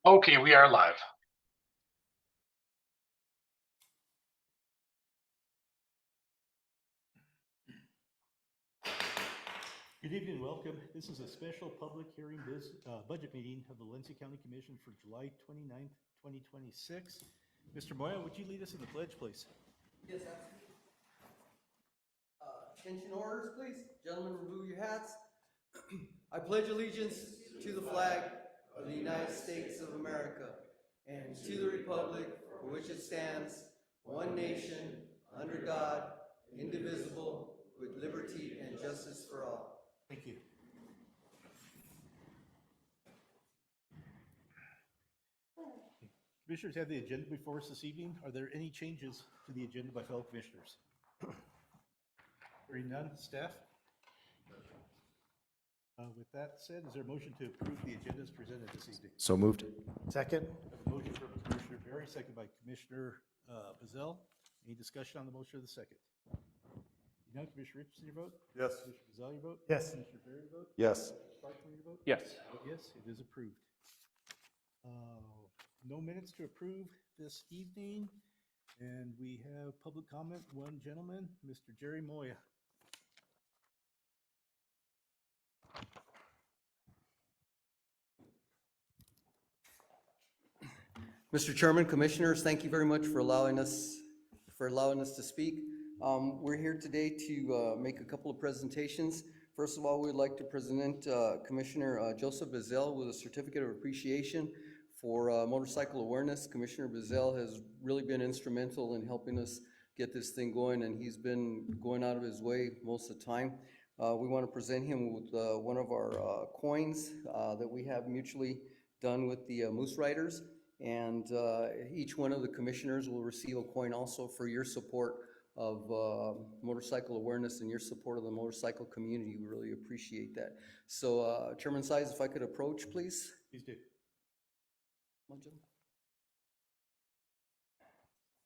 Okay, we are live. Good evening, welcome. This is a special public hearing budget meeting of the Valencia County Commission for July 29th, 2026. Mr. Moya, would you lead us in the pledge, please? Yes, absolutely. Attention orders, please. Gentlemen, remove your hats. I pledge allegiance to the flag of the United States of America and to the republic for which it stands, one nation, under God, indivisible, with liberty and justice for all. Thank you. Commissioners have the agenda before us this evening. Are there any changes to the agenda by fellow commissioners? Hearing none, staff? With that said, is there a motion to approve the agendas presented this evening? So moved. Second. A motion from Commissioner Berry, second by Commissioner Bazell. Any discussion on the motion of the second? None. Commissioner Richardson, your vote? Yes. Commissioner Bazell, your vote? Yes. Commissioner Berry, your vote? Yes. Sparkman, your vote? Yes. Yes, it is approved. No minutes to approve this evening, and we have public comment. One gentleman, Mr. Jerry Moya. Mr. Chairman, Commissioners, thank you very much for allowing us to speak. We're here today to make a couple of presentations. First of all, we'd like to present Commissioner Joseph Bazell with a certificate of appreciation for motorcycle awareness. Commissioner Bazell has really been instrumental in helping us get this thing going, and he's been going out of his way most of the time. We want to present him with one of our coins that we have mutually done with the Moose Riders. And each one of the commissioners will receive a coin also for your support of motorcycle awareness and your support of the motorcycle community. We really appreciate that. So Chairman Size, if I could approach, please. Please do. Come on, Jim.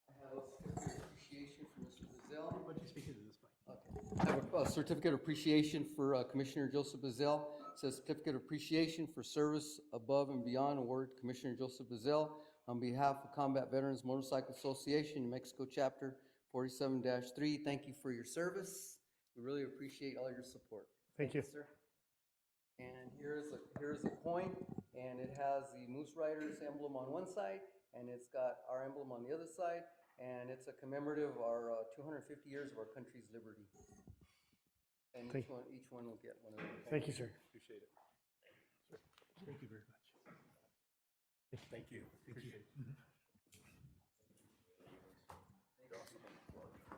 I have a certificate of appreciation for Mr. Bazell. Why don't you speak into this mic? Okay. I have a certificate of appreciation for Commissioner Joseph Bazell. It says certificate of appreciation for service above and beyond award Commissioner Joseph Bazell on behalf of Combat Veterans Motorcycle Association, New Mexico Chapter 47-3. Thank you for your service. We really appreciate all your support. Thank you. Sir. And here's a coin, and it has the Moose Riders emblem on one side, and it's got our emblem on the other side, and it's a commemorative of our 250 years of our country's liberty. And each one will get one of them. Thank you, sir. Appreciate it. Thank you very much. Thank you. Appreciate it.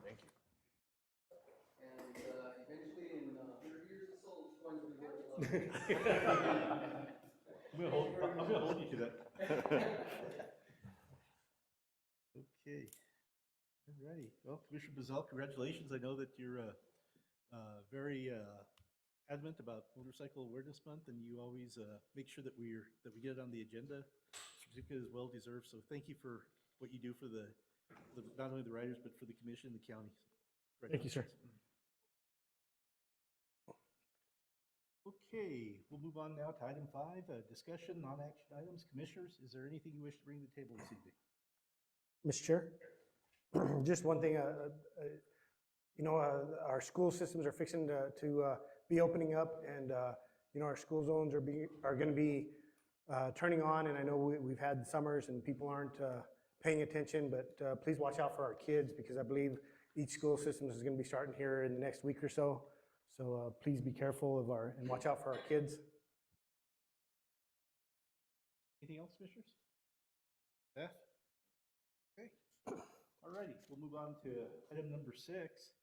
Thank you. And eventually, in 100 years or so, each one will get one. I'm gonna hold you to that. Okay. All righty. Well, Commissioner Bazell, congratulations. I know that you're very adamant about Motorcycle Awareness Month, and you always make sure that we get it on the agenda. Certificate is well deserved. So thank you for what you do for the not only the riders but for the commission and the county. Thank you, sir. Okay, we'll move on now to item 5, discussion, non-action items. Commissioners, is there anything you wish to bring to the table this evening? Mr. Chair, just one thing, our school systems are fixing to be opening up, and our school zones are going to be turning on. And I know we've had summers and people aren't paying attention, but please watch out for our kids, because I believe each school system is going to be starting here in the next week or so. So please be careful and watch out for our kids. Anything else, commissioners? Staff? Okay. All righty, we'll move on to item number 6.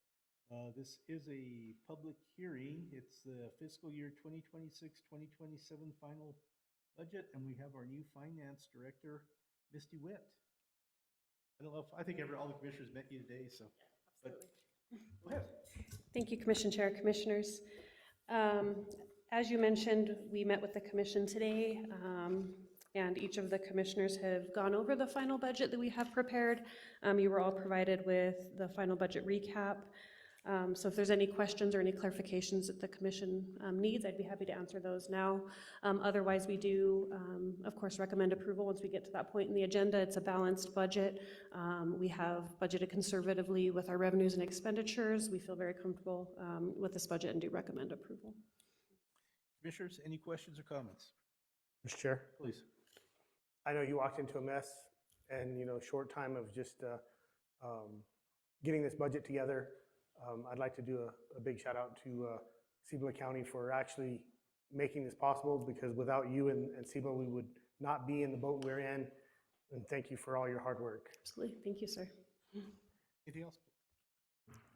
This is a public hearing. It's the fiscal year 2026-2027 final budget, and we have our new finance director, Misty Witt. I think all the commissioners met you today, so. Absolutely. Go ahead. Thank you, Commission Chair, Commissioners. As you mentioned, we met with the Commission today, and each of the commissioners have gone over the final budget that we have prepared. You were all provided with the final budget recap. So if there's any questions or any clarifications that the commission needs, I'd be happy to answer those now. Otherwise, we do, of course, recommend approval once we get to that point in the agenda. It's a balanced budget. We have budgeted conservatively with our revenues and expenditures. We feel very comfortable with this budget and do recommend approval. Commissioners, any questions or comments? Mr. Chair, Please. I know you walked into a mess and, short time of just getting this budget together. I'd like to do a big shout out to Cibola County for actually making this possible, because without you and Cibola, we would not be in the boat we're in. And thank you for all your hard work. Absolutely. Thank you, sir. Anything else?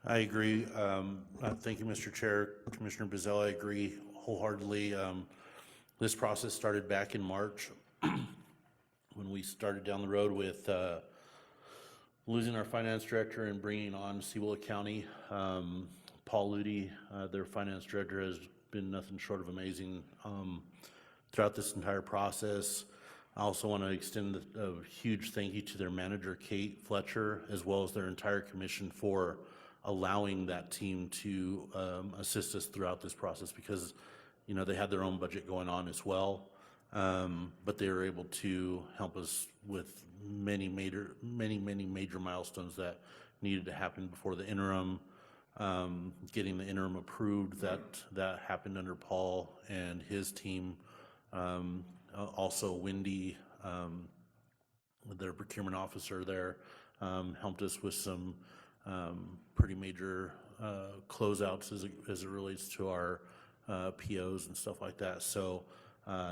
I agree. Thank you, Mr. Chair. Commissioner Bezell, I agree wholeheartedly. This process started back in March when we started down the road with losing our finance director and bringing on Cibola County. Paul Ludy, their finance director, has been nothing short of amazing throughout this entire process. I also want to extend a huge thank you to their manager, Kate Fletcher, as well as their entire commission for allowing that team to assist us throughout this process, because they had their own budget going on as well, but they were able to help us with many major milestones that needed to happen before the interim. Getting the interim approved, that happened under Paul and his team. Also Wendy, their procurement officer there, helped us with some pretty major closeouts as it relates to our POs and stuff like that. So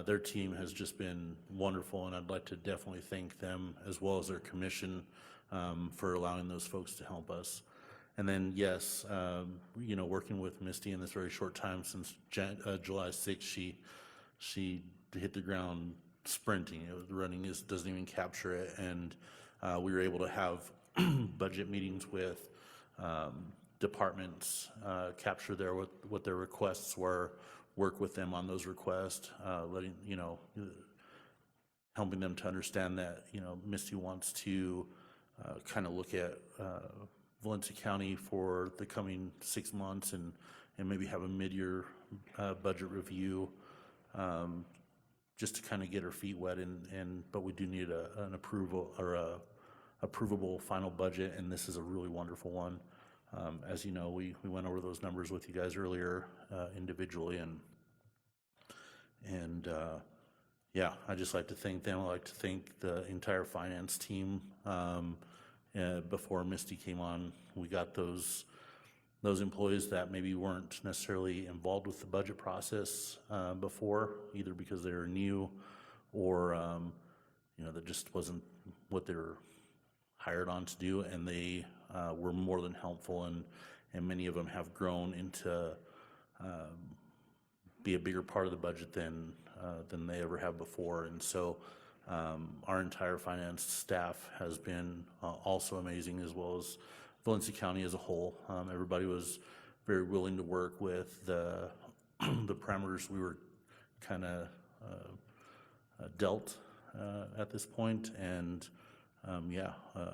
their team has just been wonderful, and I'd like to definitely thank them as well as their commission for allowing those folks to help us. And then, yes, working with Misty in this very short time since July 6th, she hit the ground sprinting. Running doesn't even capture it, and we were able to have budget meetings with departments, capture what their requests were, work with them on those requests, helping them to understand that Misty wants to kind of look at Valencia County for the coming 6 months and maybe have a mid-year budget review, just to kind of get her feet wet. But we do need an approval or a approvable final budget, and this is a really wonderful one. As you know, we went over those numbers with you guys earlier individually, and yeah, I just like to thank them. I like to thank the entire finance team. Before Misty came on, we got those employees that maybe weren't necessarily involved with the budget process before, either because they were new or that just wasn't what they were hired on to do, and they were more than helpful, and many of them have grown into be a bigger part of the budget than they ever have before. And so our entire finance staff has been also amazing, as well as Valencia County as a whole. Everybody was very willing to work with the parameters we were kind of dealt at this point. And yeah,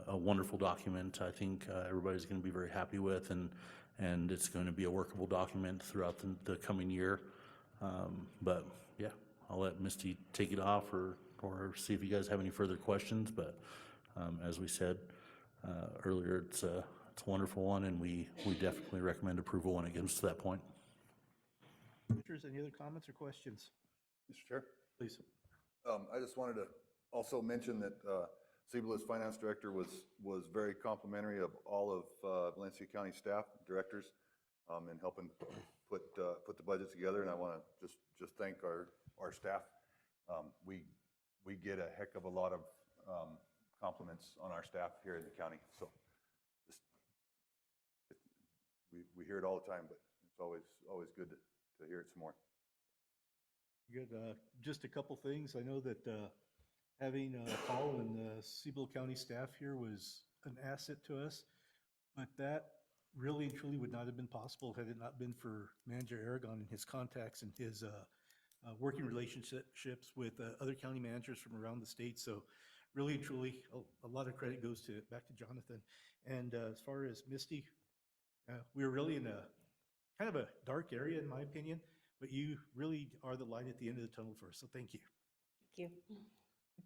a wonderful document. I think everybody's going to be very happy with, and it's going to be a workable document throughout the coming year. But yeah, I'll let Misty take it off or see if you guys have any further questions. But as we said earlier, it's a wonderful one, and we definitely recommend approval when it gets to that point. Commissioners, any other comments or questions? Mr. Chair, Please. I just wanted to also mention that Cibola's finance director was very complimentary of all of Valencia County staff, directors, in helping put the budget together. And I want to just thank our staff. We get a heck of a lot of compliments on our staff here in the county. So we hear it all the time, but it's always good to hear it some more. Good. Just a couple things. I know that having Paul and the Cibola County staff here was an asset to us, but that really and truly would not have been possible had it not been for Manager Aragon and his contacts and his working relationships with other county managers from around the state. So really and truly, a lot of credit goes back to Jonathan. And as far as Misty, We're really in a kind of a dark area, in my opinion, but you really are the light at the end of the tunnel for us, so thank you. Thank you.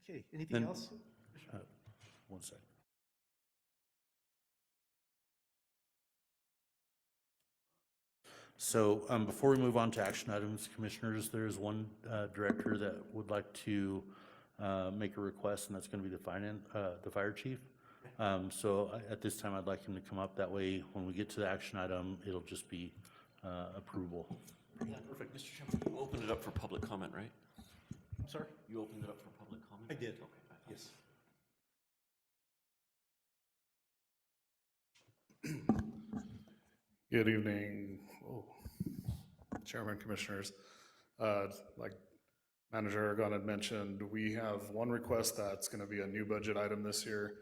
Okay, anything Then- else? One second. So before we move on to action items, Commissioners, there's one director that would like to make a request, and that's going to be the fire chief. So at this time, I'd like him to come up. That way, when we get to the action item, it'll just be approval. Yeah, perfect. Mr. Chairman, you opened it up for public comment, right? I'm sorry? You opened it up for public comment? I did. Okay. Yes. Good evening, Chairman, Commissioners. Like Manager Aragon had mentioned, we have one request that's going to be a new budget item this year.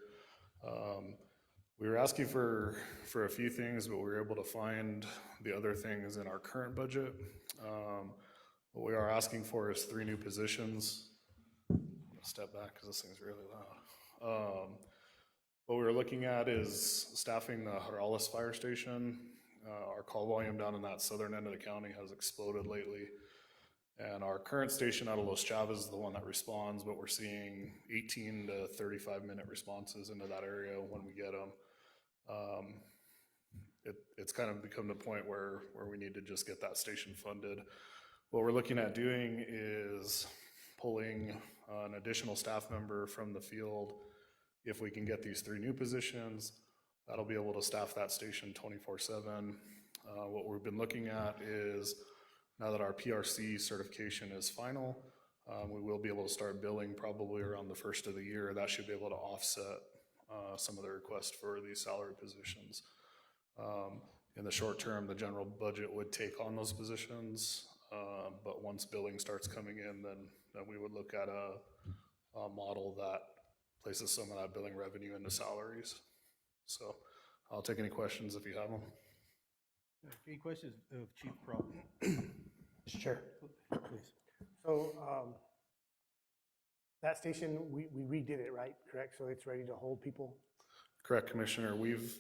We were asking for a few things, but we were able to find the other things in our current budget. What we are asking for is 3 new positions. I'm gonna step back because this thing's really loud. What we were looking at is staffing the Jarales Fire Station. Our call volume down in that southern end of the county has exploded lately. And our current station out of Los Chavez is the one that responds, but we're seeing 18 to 35-minute responses into that area when we get them. It's kind of become the point where we need to just get that station funded. What we're looking at doing is pulling an additional staff member from the field. If we can get these 3 new positions, that'll be able to staff that station 24/7. What we've been looking at is, now that our PRC certification is final, we will be able to start billing probably around the first of the year. That should be able to offset some of the requests for these salary positions. In the short term, the general budget would take on those positions, but once billing starts coming in, then we would look at a model that places some of that billing revenue into salaries. So I'll take any questions if you have them. Any questions of Chief Crowe? Mr. Chair. Please. So, that station, we redid it, right? Correct? So it's ready to hold people? Correct, Commissioner. We've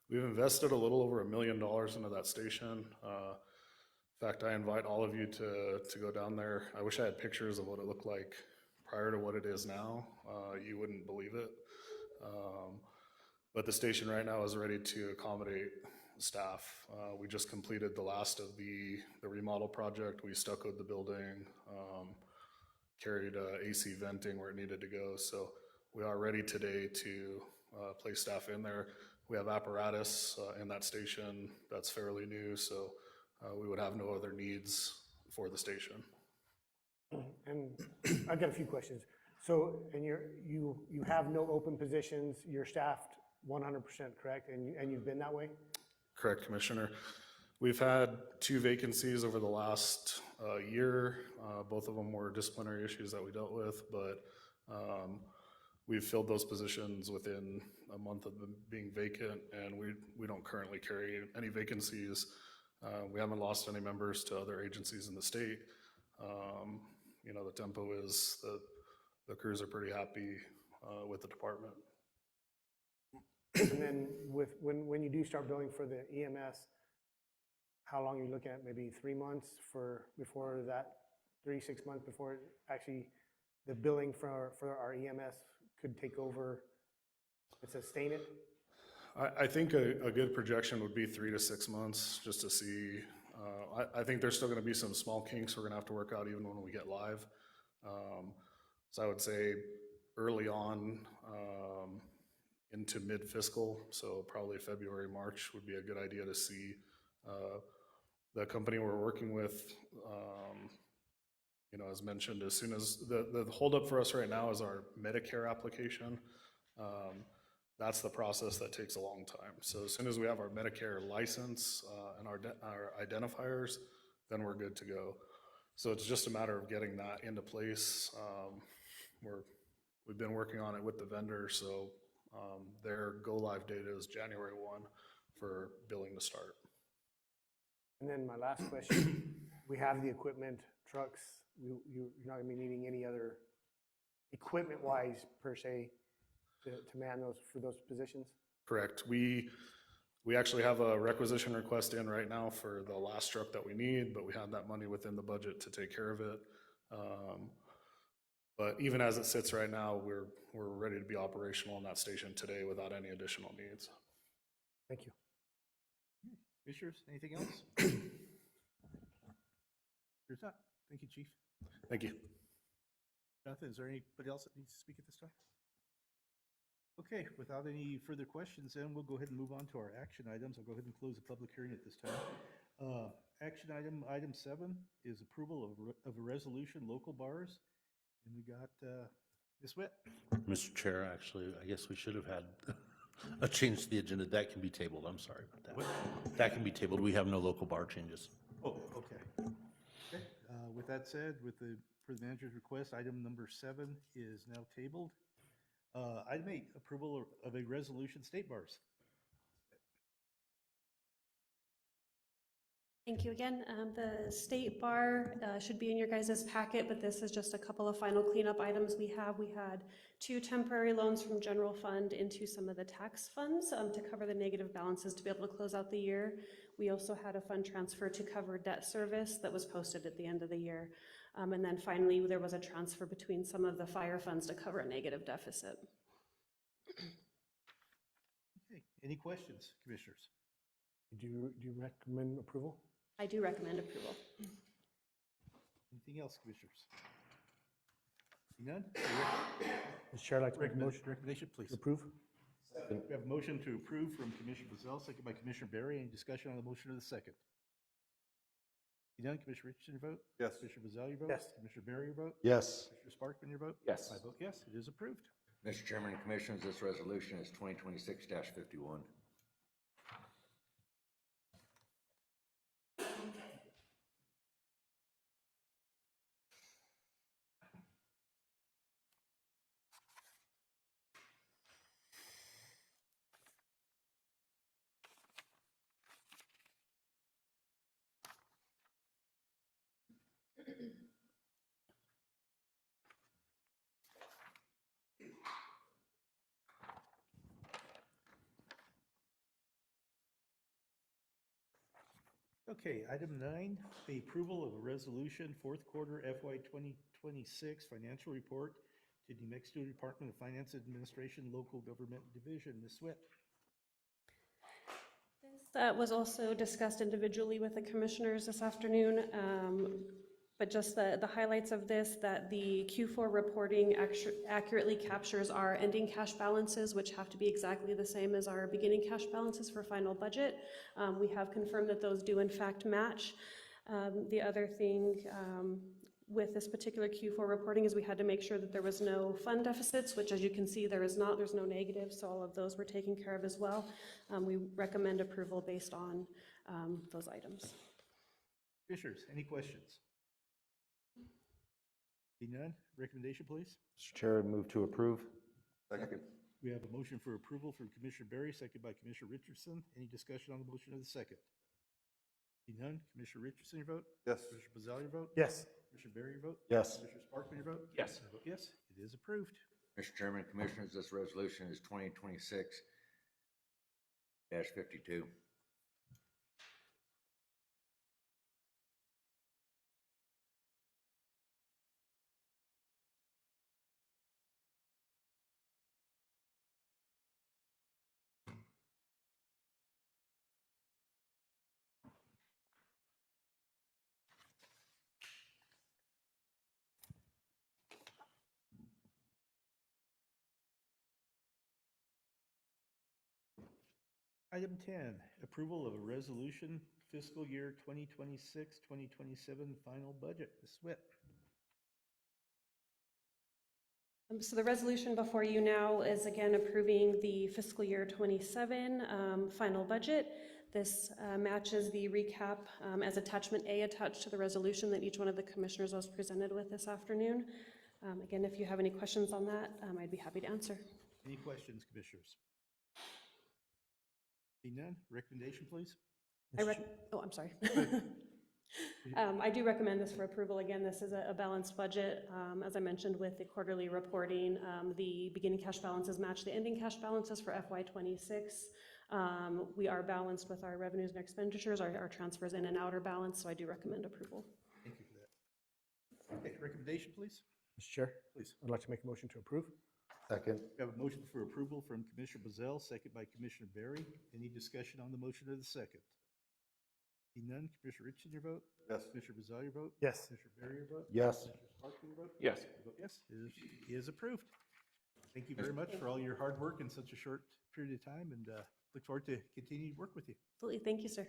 invested a little over $1 million into that station. In fact, I invite all of you to go down there. I wish I had pictures of what it looked like prior to what it is now. You wouldn't believe it. But the station right now is ready to accommodate staff. We just completed the last of the remodel project. We stuccoed the building, carried AC venting where it needed to go. So we are ready today to place staff in there. We have apparatus in that station that's fairly new, so we would have no other needs for the station. And I've got a few questions. So, and you have no open positions, you're staffed 100%, correct? And you've been that way? Correct, Commissioner. We've had 2 vacancies over the last year. Both of them were disciplinary issues that we dealt with, but we've filled those positions within a month of them being vacant, and we don't currently carry any vacancies. We haven't lost any members to other agencies in the state. You know, the tempo is the crews are pretty happy with the department. And then when you do start billing for the EMS, how long are you looking at? Maybe 3 months before that, 3-6 months before actually the billing for our EMS could take over and sustain it? I think a good projection would be 3 to 6 months, just to see. I think there's still going to be some small kinks we're going to have to work out even when we get live. So I would say early on into mid-fiscal, so probably February, March would be a good idea to see. The company we're working with, you know, as mentioned, as soon as the holdup for us right now is our Medicare application. That's the process that takes a long time. So as soon as we have our Medicare license and our identifiers, then we're good to go. So it's just a matter of getting that into place. We've been working on it with the vendor, so their go-live date is January 1 for billing to start. And then my last question, we have the equipment, trucks, you're not gonna be needing any other equipment-wise per se to man those, for those positions? Correct. We We actually have a requisition request in right now for the last truck that we need, but we had that money within the budget to take care of it. But even as it sits right now, we're ready to be operational in that station today without any additional needs. Thank you. Commissioners, anything else? There's not. Thank you, Chief. Thank you. Jonathan, is there anybody else that needs to speak at this time? Okay, without any further questions, then we'll go ahead and move on to our action items. I'll go ahead and close the public hearing at this time. Action item 7 is approval of a resolution, local bars. And we got Ms. Witt. Mr. Chair, actually, I guess we should have had a change to the agenda. That can be tabled. I'm sorry about that. What? That can be tabled. We have no local bar changes. Oh, okay. Okay, with that said, for the manager's request, item number 7 is now tabled. Item 8, approval of a resolution, state bars. Thank you again. The state bar should be in your guys' packet, but this is just a couple of final cleanup items we have. We had 2 temporary loans from general fund into some of the tax funds to cover the negative balances to be able to close out the year. We also had a fund transfer to cover debt service that was posted at the end of the year. And then finally, there was a transfer between some of the fire funds to cover a negative deficit. Okay, any questions, commissioners? Do you recommend approval? I do recommend approval. Anything else, commissioners? None? Mr. Chair, I'd like to make a motion Recommendation, please. to approve. We have a motion to approve from Commissioner Bazell, second by Commissioner Berry. Any discussion on the motion of the second? None. Commissioner Richardson, your vote? Yes. Commissioner Bazell, your vote? Yes. Commissioner Berry, your vote? Yes. Commissioner Sparkman, your vote? Yes. I vote yes, it is approved. Mr. Chairman and Commissioners, this resolution is 2026-51. Okay, item 9, the approval of a resolution, fourth quarter FY 2026 financial report to New Mexico Department of Finance Administration, Local Government Division. Ms. Swift. That was also discussed individually with the commissioners this afternoon, but just the highlights of this, that the Q4 reporting accurately captures our ending cash balances, which have to be exactly the same as our beginning cash balances for final budget. We have confirmed that those do in fact match. The other thing with this particular Q4 reporting is we had to make sure that there was no fund deficits, which as you can see there is not, there's no negative, so all of those were taken care of as well. We recommend approval based on those items. Commissioners, any questions? Seeing none, recommendation please. Mr. Chair, I move to approve. Second. We have a motion for approval from Commissioner Berry, second by Commissioner Richardson. Any discussion on the motion of the second? Seeing none, Commissioner Richardson, your vote? Yes. Commissioner Bazell, your vote? Yes. Commissioner Berry, your vote? Yes. Commissioner Sparkman, your vote? Yes. I vote yes, it is approved. Mr. Chairman and Commissioners, this resolution is 2026-52. Item 10, approval of a resolution fiscal year 2026-2027 final budget. Ms. Swift. So the resolution before you now is again approving the fiscal year 27 final budget. This matches the recap as attachment A attached to the resolution that each one of the commissioners was presented with this afternoon. Again, if you have any questions on that, I'd be happy to answer. Any questions, commissioners? Seeing none, recommendation please. I'm sorry. I do recommend this for approval. Again, this is a balanced budget. As I mentioned with the quarterly reporting, the beginning cash balances match the ending cash balances for FY 26. We are balanced with our revenues and expenditures, our transfers in and out are balanced, so I do recommend approval. Thank you for that. Okay, recommendation, please? Mr. Chair, Please. I'd like to make a motion to approve. Second. We have a motion for approval from Commissioner Bazell, second by Commissioner Berry. Any discussion on the motion or the second? Seeing none, Commissioner Richardson, your vote? Yes. Commissioner Bazell, your vote? Yes. Commissioner Berry, your vote? Yes. Commissioner Sparkman, your vote? Yes. I vote yes, it is approved. Thank you very much for all your hard work in such a short period of time, and look forward to continuing to work with you. Absolutely, thank you, sir.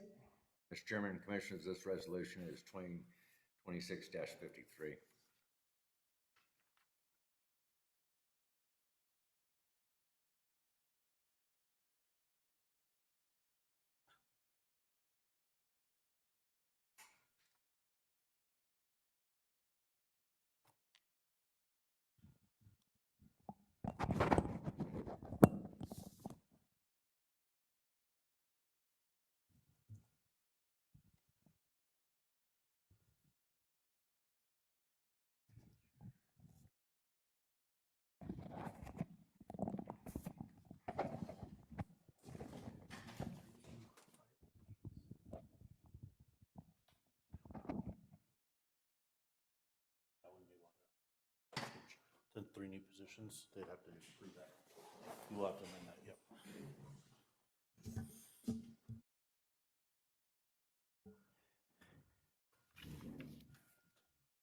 Mr. Chairman, Commissioners, this resolution is 2026-53. The 3 new positions, they'd have to approve that. We'll have to amend that, yep.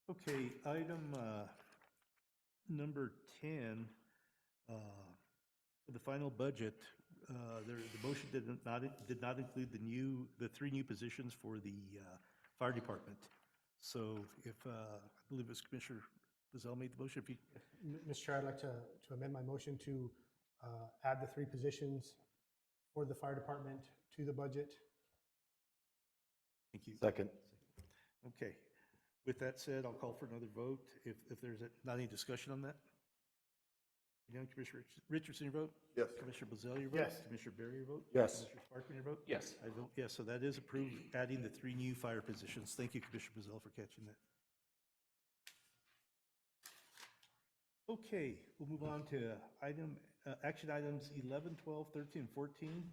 Okay, item number 10, for the final budget, the motion did not include the 3 new positions for the fire department. So if, I believe it was Commissioner Bazell made the motion, if you, Mr. Chair, I'd like to amend my motion to add the 3 positions for the fire department to the budget. thank you. Second. Okay, with that said, I'll call for another vote, if there's not any discussion on that. Young Commissioner Richardson, your vote? Yes. Commissioner Bazell, your vote? Yes. Commissioner Berry, your vote? Yes. Commissioner Sparkman, your vote? Yes. I vote yes, so that is approved, adding the 3 new fire positions. Thank you, Commissioner Bazell, for catching that. Okay, we'll move on to action items 11, 12, 13, and 14.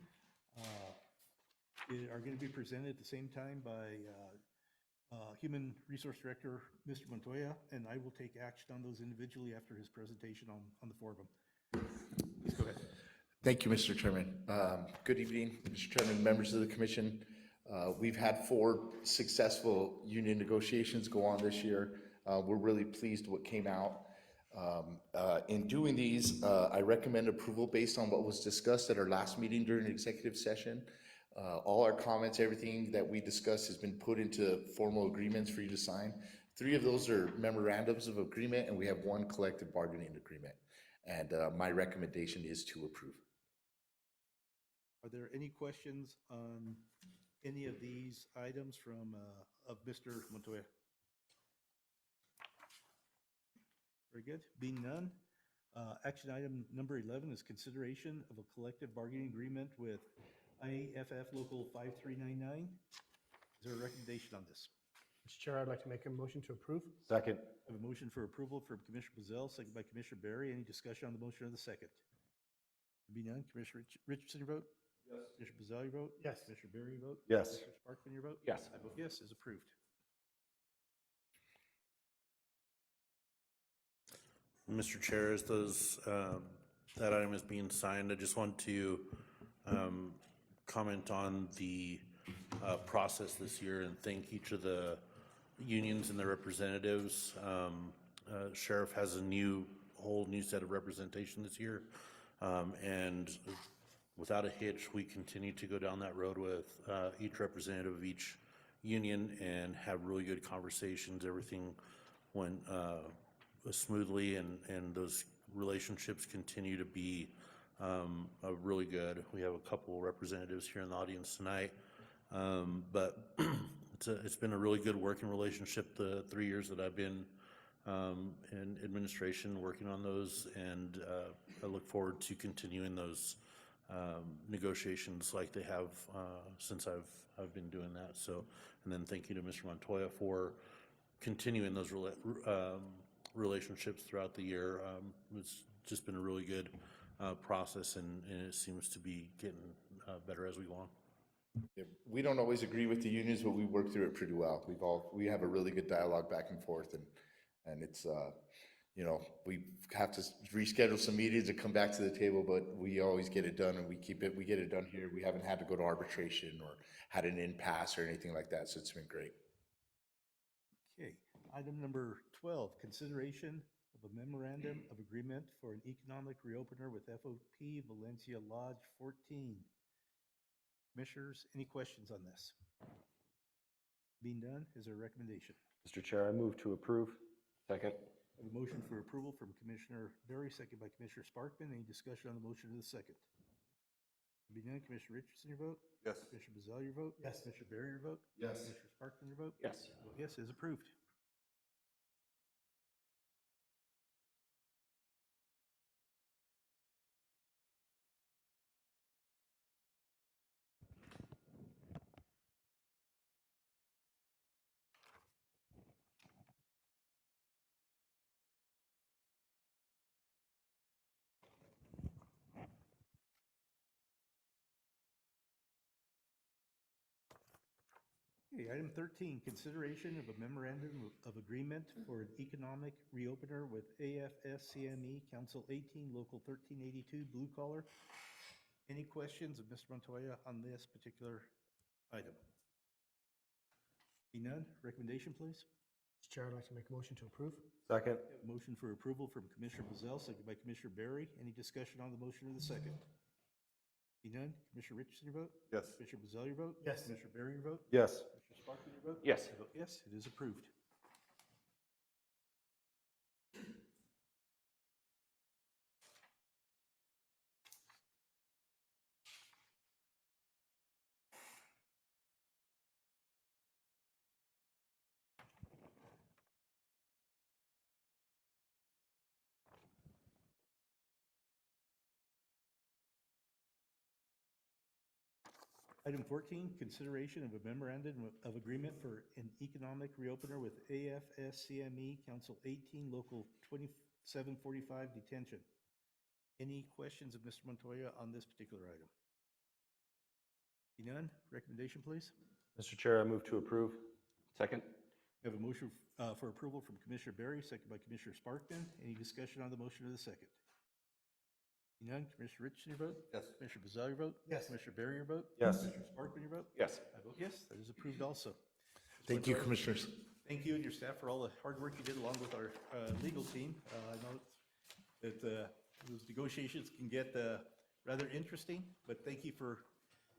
Are going to be presented at the same time by Human Resource Director, Mr. Montoya, and I will take action on those individually after his presentation on the 4 of them. Please go ahead. Thank you, Mr. Chairman. Good evening, Mr. Chairman, members of the commission. We've had 4 successful union negotiations go on this year. We're really pleased what came out. In doing these, I recommend approval based on what was discussed at our last meeting during the executive session. All our comments, everything that we discussed has been put into formal agreements for you to sign. 3 of those are memorandums of agreement, and we have 1 collective bargaining agreement. And my recommendation is to approve. Are there any questions on any of these items of Mr. Montoya? Very good. Being none, action item number 11 is consideration of a collective bargaining agreement with IAFF Local 5399. Is there a recommendation on this? Mr. Chair, I'd like to make a motion to approve. Second. I have a motion for approval from Commissioner Bazell, second by Commissioner Berry. Any discussion on the motion or the second? Being none, Commissioner Richardson, your vote? Yes. Commissioner Bazell, your vote? Yes. Commissioner Berry, your vote? Yes. Commissioner Sparkman, your vote? Yes. I vote yes, is approved. Mr. Chair, as that item is being signed, I just want to comment on the process this year and thank each of the unions and their representatives. Sheriff has a whole new set of representation this year, and without a hitch, we continue to go down that road with each representative of each union and have really good conversations. Everything went smoothly, and those relationships continue to be really good. We have a couple representatives here in the audience tonight, but it's been a really good working relationship the 3 years that I've been in administration working on those, and I look forward to continuing those negotiations like they have since I've been doing that. So, and then thank you to Mr. Montoya for continuing those relationships throughout the year. It's just been a really good process, and it seems to be getting better as we go on. Yeah, we don't always agree with the unions, but we work through it pretty well. We have a really good dialogue back and forth, and it's, you know, we have to reschedule some meetings and come back to the table, but we always get it done and we get it done here. We haven't had to go to arbitration or had an impasse or anything like that, so it's been great. Okay, item number 12, consideration of a memorandum of agreement for an economic reopener with FOP Valencia Lodge 14. Commissioners, any questions on this? Being done, is there a recommendation? Mr. Chair, I move to approve. Second. I have a motion for approval from Commissioner Berry, second by Commissioner Sparkman. Any discussion on the motion to the second? Being done, Commissioner Richardson, your vote? Yes. Commissioner Bazell, your vote? Yes. Commissioner Berry, your vote? Yes. Commissioner Sparkman, your vote? Yes. I vote yes, it is approved. Okay, item 13, consideration of a memorandum of agreement for an economic reopener with AFSCME Council 18, Local 1382, Blue Collar. Any questions of Mr. Montoya on this particular item? Be none, recommendation, please. Mr. Chair, I'd like to make a motion to approve. Second. Motion for approval from Commissioner Bazell, second by Commissioner Berry. Any discussion on the motion or the second? Be none, Commissioner Richardson, your vote? Yes. Commissioner Bazell, your vote? Yes. Commissioner Berry, your vote? Yes. Commissioner Sparkman, your vote? Yes. I vote yes, it is approved. Item 14, consideration of a memorandum of agreement for an economic reopener with AFSCME Council 18, Local 2745 detention. Any questions of Mr. Montoya on this particular item? Be none, recommendation, please. Mr. Chair, I move to approve. Second. We have a motion for approval from Commissioner Berry, second by Commissioner Sparkman. Any discussion on the motion or the second? Be none, Commissioner Richardson, your vote? Yes. Commissioner Bazell, your vote? Yes. Commissioner Berry, your vote? Yes. Commissioner Sparkman, your vote? Yes. I vote yes, that is approved also. Thank you, commissioners. Thank you and your staff for all the hard work you did along with our legal team. I know that those negotiations can get rather interesting, but thank you for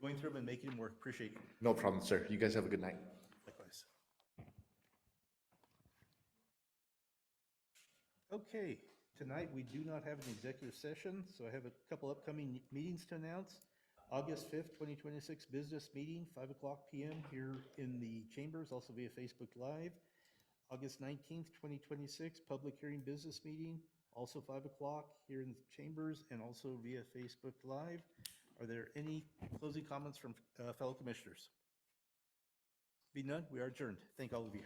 going through them and making them work. Appreciate it. No problem, sir. You guys have a good night. Likewise. Okay, tonight we do not have an executive session, so I have a couple upcoming meetings to announce. August 5th, 2026 business meeting, 5 o'clock p.m. here in the chambers, also via Facebook Live. August 19th, 2026 public hearing business meeting, also 5 o'clock here in the chambers and also via Facebook Live. Are there any closing comments from fellow commissioners? Be none, we are adjourned. Thank all of you.